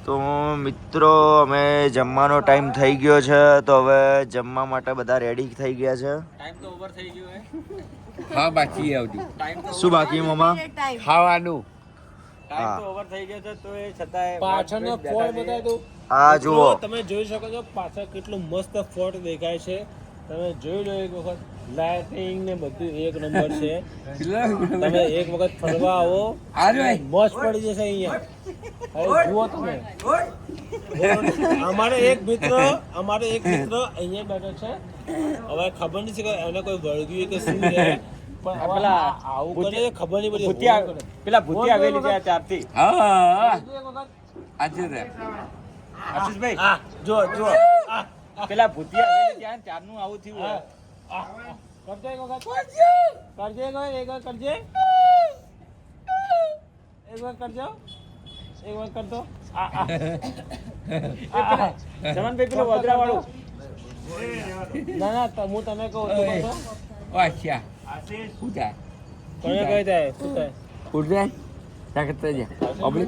તો મિત્રો અમે જમવાનો ટાઈમ થઈ ગયો છે, તો હવે જમવા માટે બધા રેડી થઈ ગયા છે. ટાઈમ તો ઓવર થઈ ગયો હે. હા બાકી આવતી શું બાકી મમ્મા? ખાવાનું ટાઈમ તો ઓવર થઈ ગયો છે, તો એ છતાંય પાછળનો ફોર્ટ બતાવી દઉં. આ જુઓ તમે જોઈ શકો છો પાછળ કેટલું મસ્ત ફોર્ટ દેખાય છે. તમે જોઈ લો એક વખત. લાઇટિંગ ને બધું એક નંબર છે. તમે એક વખત ફરવા આવો, મોજ પડી જશે અહીંયા. હવે જુઓ તમે, અમારે એક મિત્ર અહીંયા બેઠો છે. હવે ખબર નથી કે એને કોઈ વળગ્યું કે શું છે, પણ પેલા આવું કરે ખબર નહીં પડી. પેલા ભૂતી આવેલી છે આ ચારથી. હા આજે રે આશીષભાઈ હા જો પેલા ભૂતી આવેલી ત્યાં ચારનું આવું થયું હે. કરજે એક વખત, કરજે એક વખત કરજે, એક વખત કરજો, એક વખત કરતો. જમનભાઈ પેલું વગરા વાળું. ના હું તને કહું તું કરશો? અચ્છા ઉઠા કોને કહી દે શું થાય? ઉઠ જાય તાકત જા ઓબલી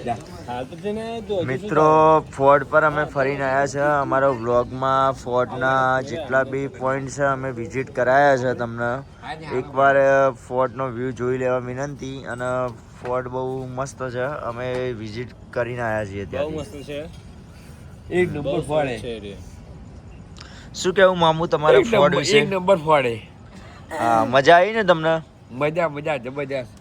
જા હાલ તો છે ને જો મિત્રો ફોર્ટ પર અમે ફરીને આવ્યા છે. અમારો વ્લોગમાં ફોર્ટના જેટલા બી પોઈન્ટ છે અમે વિઝિટ કરાયા છે. તમને એકવાર ફોર્ટનો વ્યૂ જોઈ લેવા વિનંતી. અને ફોર્ટ બહુ મસ્ત છે, અમે વિઝિટ કરીને આવ્યા છીએ બહુ ત્યાં. મસ્ત છે. એક નંબર ફોડે શું કેવું મામુ તમારે ફોર્ટ વિશે? એક નંબર ફોડે. હા, મજા આવી ને તમને? મજા જબરજસ્ત.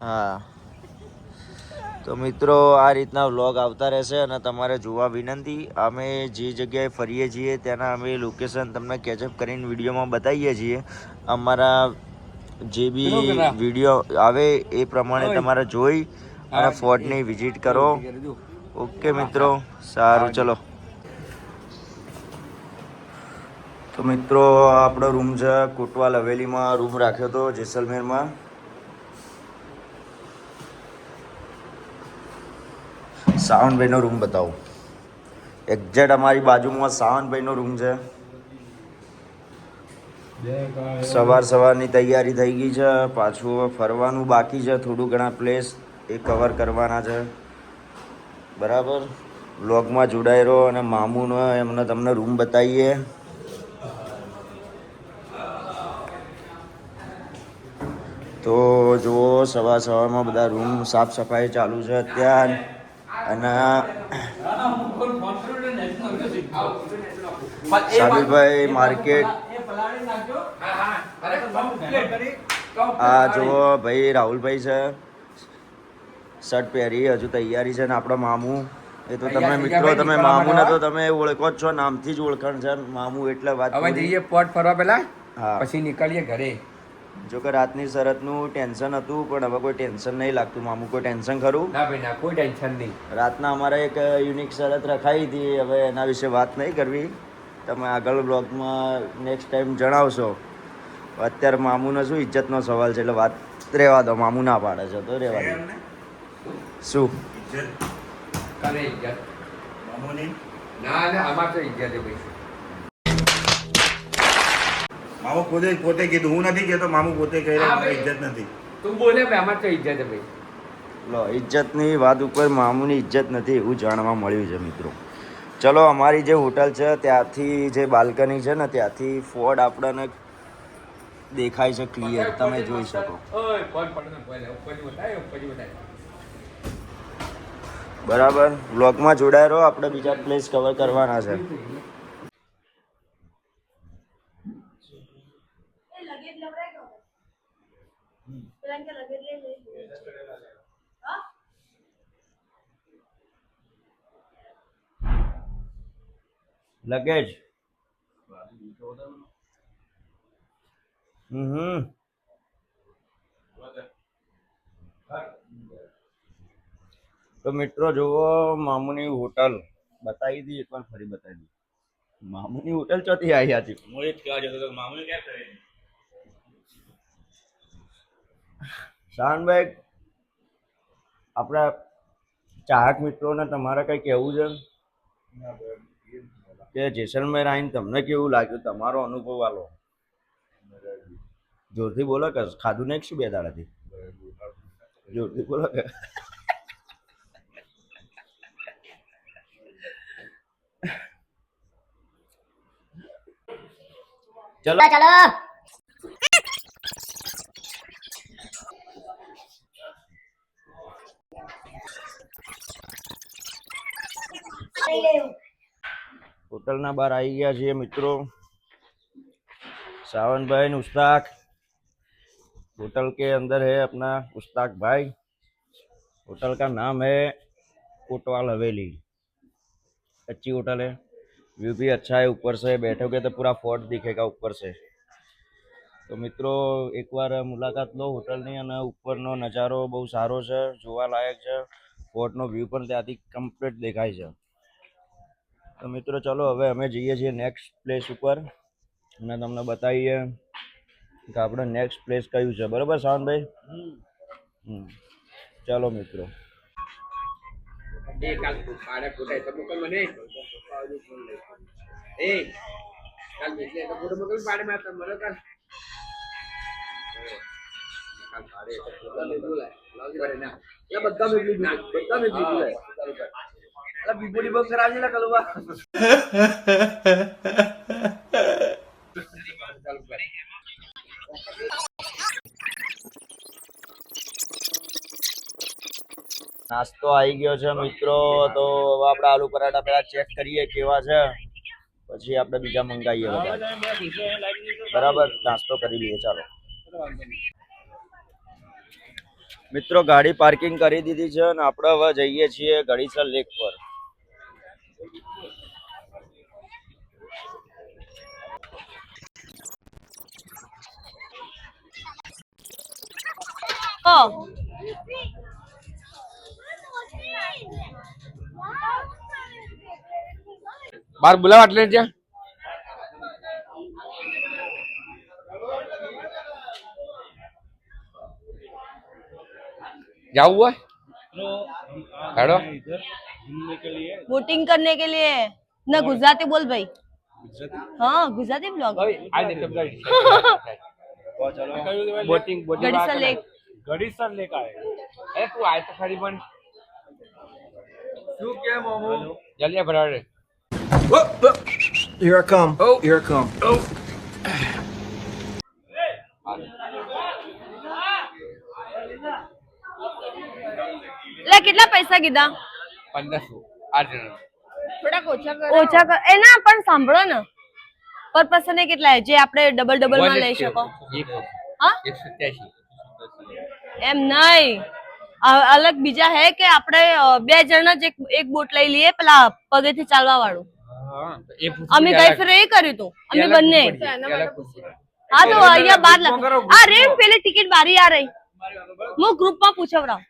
હા, તો મિત્રો આ રીતના વ્લોગ આવતા રહેશે અને તમારે જોવા વિનંતી. અમે જે જગ્યાએ ફરીએ છીએ ત્યાંના અમે લોકેશન તમને કેચઅપ કરીને વિડીયોમાં બતાવીએ છીએ. અમારા જે બી વિડીયો આવે એ પ્રમાણે તમારે જોઈ અને ફોર્ટની વિઝિટ કરો. ઓકે મિત્રો, સારું, ચલો. તો મિત્રો આપણો રૂમ છે કોટવાલ હવેલીમાં રૂમ રાખ્યો હતો જેસલમેરમાં. સાવનભાઈનો રૂમ બતાવો. એક્ઝેક્ટ અમારી બાજુમાં સાવનભાઈનો રૂમ છે. સવારની તૈયારી થઈ ગઈ છે. પાછું ફરવાનું બાકી છે, થોડું ઘણા પ્લેસ એ કવર કરવાના છે. બરાબર, વ્લોગમાં જોડાઈ રહો અને મામુનો એમને તમને રૂમ બતાવીએ. તો જુઓ સવારમાં બધા રૂમ સાફ સફાઈ ચાલુ છે અત્યારે. અને સાબિરભાઈ માર્કેટ. આ જુઓ ભાઈ રાહુલભાઈ છે, શર્ટ પહેરી હજુ તૈયારી છે. ને આપણો મામુ એ તો તમે મિત્રો તમે મામુને તો તમે ઓળખો જ છો, નામથી જ ઓળખાણ છે મામુ. એટલે વાત હવે જઈએ પોટ ફરવા પેલા, હા, પછી નીકળીએ ઘરે. જો કે રાતની શરતનું ટેન્શન હતું, પણ હવે કોઈ ટેન્શન નહીં લાગતું. મામુ કોઈ ટેન્શન ખરું? ના ભાઈ ના, કોઈ ટેન્શન નહીં. રાતના અમારે એક યુનિક શરત રખાઈ હતી, હવે એના વિશે વાત નહીં કરવી. તમે આગળ બ્લોગમાં નેક્સ્ટ ટાઈમ જણાવશો. અત્યારે મામુનો શું ઇજ્જતનો સવાલ છે, એટલે વાત રહેવા દો. મામુ ના પાડે છે તો રહેવા દો. શું કરે ઇજ્જત મામુની? ના અમાર તો ઇજ્જત છે ભાઈ. મામુ પોતે કીધું, હું નથી કહેતો. મામુ પોતે કહી રહ્યા મારી ઇજ્જત નથી. તું બોલે ભાઈ, અમાર તો ઇજ્જત છે ભાઈ. લો, ઇજ્જતની વાત ઉપર મામુની ઇજ્જત નથી એવું જાણવા મળ્યું છે મિત્રો. ચલો, અમારી જે હોટલ છે ત્યાંથી જે બાલ્કની છે ને ત્યાંથી ફોર્ટ આપણને દેખાય છે ક્લિયર, તમે જોઈ શકો. બરાબર, વ્લોગમાં જોડાય રહો, આપણે બીજા પ્લેસ કવર કરવાના છે. લગેજ તો મિત્રો જુઓ મામુની હોટલ બતાવી દી, એકવાર ફરી બતાવી દી. મામુની હોટલ ચોથી આવી હતી. હું એ જ કહેવા જતો હતો, મામુને ક્યાં કરે? શાનભાઈ, આપણા ચાહક મિત્રોને તમારે કંઈ કહેવું છે કે જેસલમેર આવીને તમને કેવું લાગ્યું? તમારો અનુભવ આલો. જોરથી બોલો કે ખાધું નહીં શું 2 દાડાથી? જોરથી બોલો કે ચલો चलो હોટલના બહાર આવી ગયા છીએ મિત્રો सावन भाई उस्ताक होटल के अंदर है अपना उस्ताक भाई होटल का नाम है कोटवाल हवेली अच्छी होटल है व्यू भी अच्छा है ऊपर से बैठोगे तो पूरा फोर्ट दिखेगा ऊपर से तो मित्रों एक बार मुलाकात लो होટલની અને ઉપરનો નજારો બહુ સારો છે જોવા લાયક છે ફોર્ટનો વ્યૂ પણ ત્યાંથી કમ્પ્લીટ દેખાય છે તો મિત્રો ચલો હવે અમે જઈએ છીએ નેક્સ્ટ પ્લેસ ઉપર અને તમને બતાવીએ કે આપણે નેક્સ્ટ પ્લેસ કયું છે બરાબર સાવનભાઈ ચાલો મિત્રો એ કાલ પાડે ફોટા તો મોકલ મને એ કાલ એટલે તો ફોટો મોકલ પાડે માં મને કાલ કાલ પાડે તો ફોટા લે બોલાય લાવજી કરે ના એ બધા મેકલી દીધું બધા મેકલી દીધું અલા બીબોડી બમ કરાવજે લા કલવા ચાલુ કરે નાસ્તો આવી ગયો છે મિત્રો તો હવે આપણે આલુ પરાઠા પહેલા ચેક કરીએ કેવા છે પછી આપણે બીજા મંગાવીએ બધા બરાબર નાસ્તો કરી લઈએ ચાલો મિત્રો ગાડી પાર્કિંગ કરી દીધી છે અને આપણે હવે જઈએ છીએ ગળીસર લેક પર બાર બોલાવ એટલે ત્યાં जाऊ हुआ हेलो वोटिंग करने के लिए ना गुजराती बोल भाई हाँ Gujarati blog boating Gadisar lake Gadisar lake આવે अरे तू आए तो खरी बन तू क्या मामू जल्दी भरा रे Here I come. Oh, here I come. Oh. લે કેટલા પૈસા કીધા 1500 8 જણા થોડાક ઓછા કર એ ના પણ સાંભળો ને પર પર્સન કેટલા જે આપણે ડબલ ડબલ માં લઈ શકો હા 187 એમ નહીં અલગ બીજા હે કે આપણે બે જણા જ એક બોટ લઈ લઈએ પેલા પગેથી ચાલવા વાળું અમે ગઈ ફેર એ કર્યું તું અમે બંને હા તો અહીંયા બાર લખ આ રેમ પેલી ટિકિટ બારી આ રહી હું ગ્રુપ માં પૂછવરાવ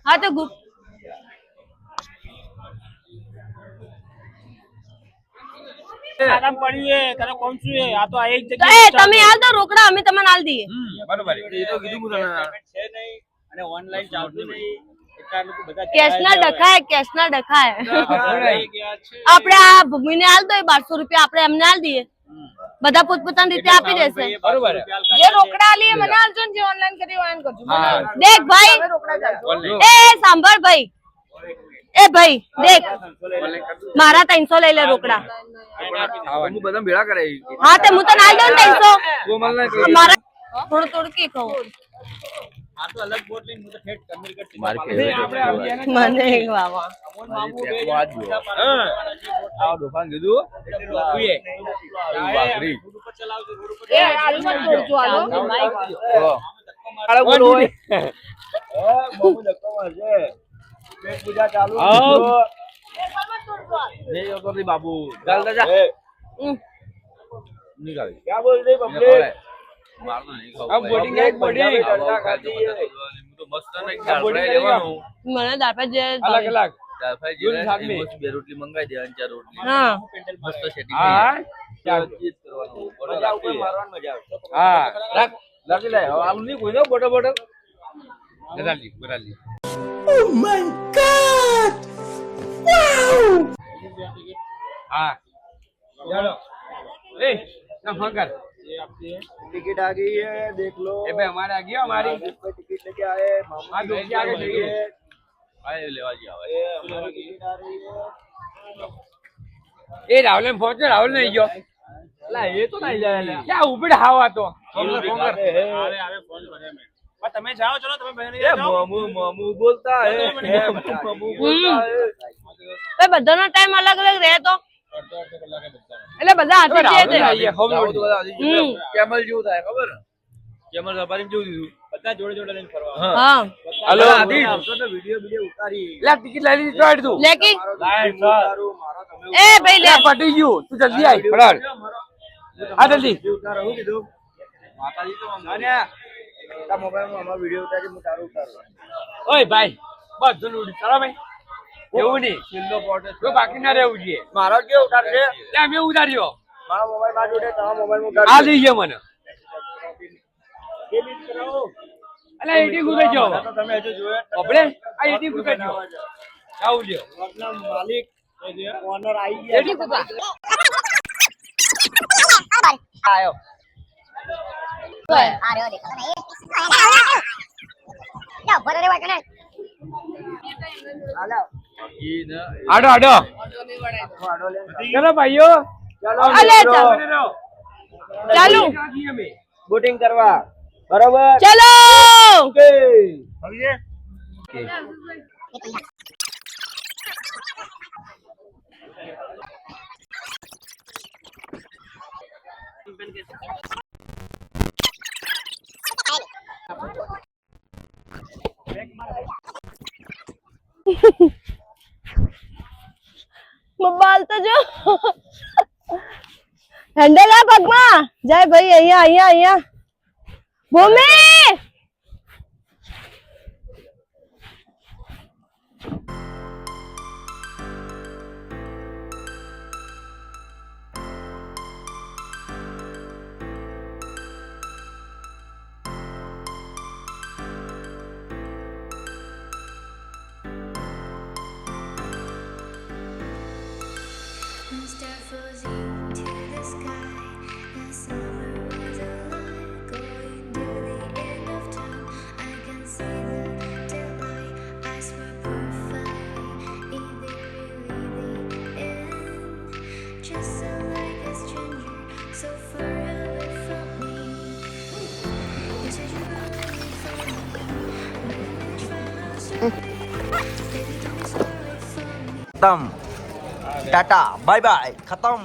હા તો ગ્રુપ આરામ પડ્યું હે તને કોણ છું હે આ તો આ એક તો જગ્યાએ એ તમે આલ દો રોકડા અમે તમને આલ દઈએ બરોબર એ તો કીધું મું તને છે નહીં અને ઓનલાઈન ચાલતું નહીં એટલા લોકો બધા કેશ ના ડખાય આપણે આ ભૂમિને આલ દો 1200 રૂપિયા આપણે એમને આલ દઈએ બધા પોતપોતાની રીતે આપી દેશે બરોબર જે રોકડા આલીએ મને આલજો ને જે ઓનલાઈન કરી ઓન કરજો દેખ ભાઈ એ સાંભળ ભાઈ એ ભાઈ દેખ મારા 300 લઈ લે રોકડા હું બધા ભેળા કરાવી હા તો હું તને આલ દઉં ને 300 તું મને મારા થોડું થોડું કે કહું આ તો અલગ બોટ લઈને હું તો ઠેઠ કમિરકટ મારી આપણે આવી ગયા ને મને વાવા અમોન મામુ બે આ દુકાન કીધું કુએ વાઘરી રોડ ઉપર ચલાવજો રોડ ઉપર એ આલુ મત છોડજો આલો અરે બોલો હોય બહુ ધક્કો મારશે પેટ પૂજા ચાલુ નહીં તો બાબુ ચાલ જા નિકાલ क्या बोल रही पब्लिक મારનો નહીં ખાવ अब બોટિંગ એક બોટિંગ તો મસ્ત નહીં બોટિંગ લેવાનું મને દાપા જે અલગ અલગ દાફાઈ જીને મસ્ત બે રોટલી મંગાઈ દે અને ચાર રોટલી હા મસ્ત સેટિંગ હા ચાલ ચીજ કરવાનું બોલો રાખી मारवान मजा આવે હા રાખ લાગી લે આલુ નહીં કોઈ નો બોટો બોટો બરાલી બરાલી हाँ चलो ए ना फंकर टिकट आ गई है देख लो ए भाई हमारे आ गया हमारी टिकट એટલે કે આ એ મામા ડોકી આગળ જઈએ આ લેવા જી આવે એ અમારી ટિકિટ આ રહી છે એ રાહુલ ને ફોન છે રાહુલ નહીં ગયો લા એ તો નહીં જાય લે ક્યાં ઉભી હાવા તો તમે જાઓ ચલો તમે બહેન એ મામુ બોલતા હે મામુ બોલતા હે એ બધાનો ટાઈમ અલગ અલગ રહે તો એટલે બધા હાથે જ છે કેમલ જેવું થાય ખબર કેમલ સફારી જેવું થયું બધા જોડે જોડે લઈને ફરવા હા હલો વિડિયો ઉતારી લે ટિકિટ લઈ લીધી તો તું લેકી મારો તમે એ ભાઈ લે લે પટી ગયું તું જલ્દી આય ફટાફટ આ જલ્દી ઉતારો હું કીધું માતાજી તો અમને તા મોબાઈલમાં અમારો વિડિયો ઉતારી હું તારું ઉતારું ઓય ભાઈ બધું લૂડી ચાલો ભાઈ એવું નહીં છેલ્લો ફોટો તો બાકી ના રહેવું જોઈએ મારો કેવો ઉતારશે લે મેં ઉતાર્યો મારા મોબાઈલ માં જોડે તમારા મોબાઈલ માં આ લઈ ગયો મને અલા એટી ગુગઈ ગયો તો તમે હજુ જોયે આપણે આ એટી ગુગઈ ગયો આવું લ્યો આપના માલિક ઓનર આવી ગયા એટી ગુગા આયો આડો આડો ચલો ભાઈઓ અલે ચાલુ બોટિંગ કરવા બરોબર ચલો મોબાઈલ તો જો હેન્ડલ આ પગમાં જાય ભાઈ અહીંયા અહીંયા અહીંયા ભૂમિ Star falls into the sky. The summer was alive, going to the end of time. I can see the daylight. I swear perfect. Is it really the end? Just so like a stranger, so far away from me. You said you were running from me, but I tried. Baby, don't be sorry for me. ખતમ Tata bye bye ખતમ